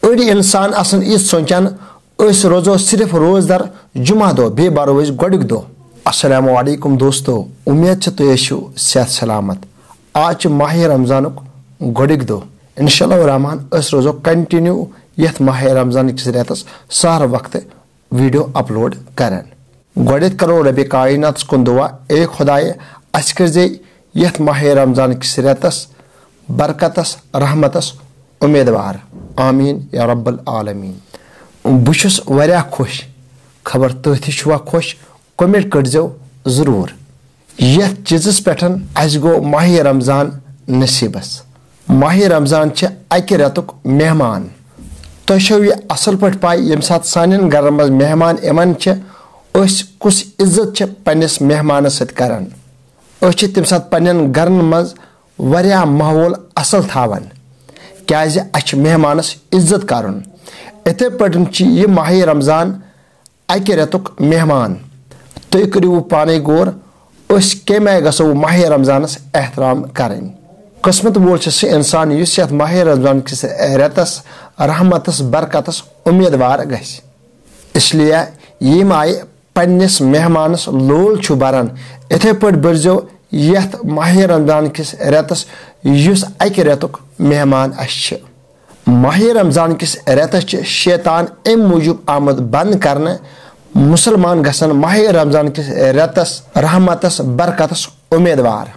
अड़ी इंसान आसन यह सोचान अस रोजो सिर्फ रोजदार जुमा दो बे बारो अस गोडुक दो। अस्सलामु अलैकुम दोस्तों, उम्मीद है तुम आसो सेहत सलामत। आज माह रमजान गोडुक दो। इंशाअल्लाह रहमान अस रोजो कंटिन्यू यथ माह रमजान किस रेतस सार वक्त वीडियो अपलोड करान। गोडुक करो रबे कायनात कुन दुआ, ए खुदाए अस कर यथ माह रमजान किस रेतस बरकतस रहमतस उम्मीदवार, आमीन या रब्बल आलमीन। बुशुस वारिया खुश, खबर तुह छुआ खुश, कमेंट करो जरूर। यथ चीज़स पे अस गो माह रमजान नसीबस। माह रमजान अकि रेतुक मेहमान। तुह छो यह असल पे पाई यम सात सान घर मज मेहमान इमान कुस इज्जत पन्निस मेहमान सत करान। तम सात पन्न घरन मज वारिया माहौल असल थावन, क्याज अस मेहमानस इज्जत करुन। इथे पटन यह माह रमजान अकि रेतुक मेहमान। तुम करू पाने गौर, अस कम गो माह रमजानस एहतराम करें। किस्मत वोल सह इंसान युस यथ माह रमजान किस रेतस रहमतस बरकतस उम्मीदवार गस। इसलिए यम आय पन्निस मेहमानस लोल छु बरान, इथे पट बरजो यथ माह रमजान किस रेतस युस अकि रेतुक मेहमान अस। माह रमजान किस रेतस शैतान अम मूजूब आमद बंद करने। मुसलमान गसन माह रमजान किस रेतस रहमतस बरकतस उम्मीदवार।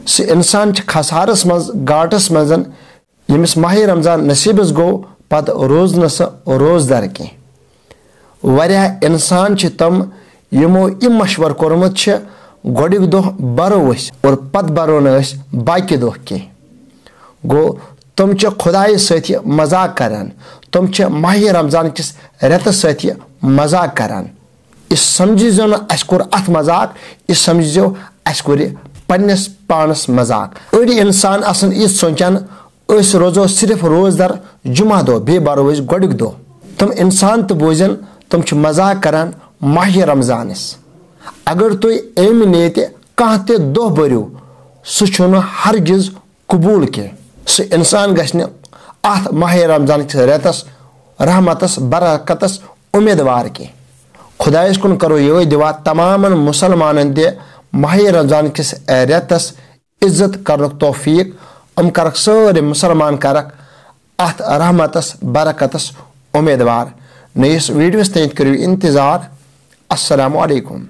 सह इंसान खसारस मज घाटस मज यमिस माह रमजान नसीबस गो पत रोज न सह रोजदार कह। वारिया इंसान तम यमो यह मशवर कोरमुत गोडुक दो बरो और पत बरो न बाकी दो कह। गो तुम खुदाय सत मजाक करान, तुम माह रमजान किस रेतस सत मजाक करान। इस समझो न अस कोर अथ मजाक, इस समझो अस कोर पन्निस पानस मजाक। अड़ी इंसान आसन यह सोचान अस रोजो सिर्फ रोजदार जुमा दो बे बारो अस गोडुक दो। तुम इंसान तो बोजन तुम मजाक करान माह रमजानस। अगर तुम अम नीत कह ते दो बरो सह हरगिज कबूल कह। सह इंसान गश्न अथ माह रमजान किस रेतस रहमतस बरकतस उम्मीदवार कह। खुदायस कुन करो ये दुआ तमाम मुसलमान दे माह रमजान किस रेतस इज्जत कर तौफीक। कर सारे मुसलमान कर अथ रहमतस बरकतस उम्मीदवार। नयस वीडियोस तक करो इंतजार। अस्सलामु अलैकुम।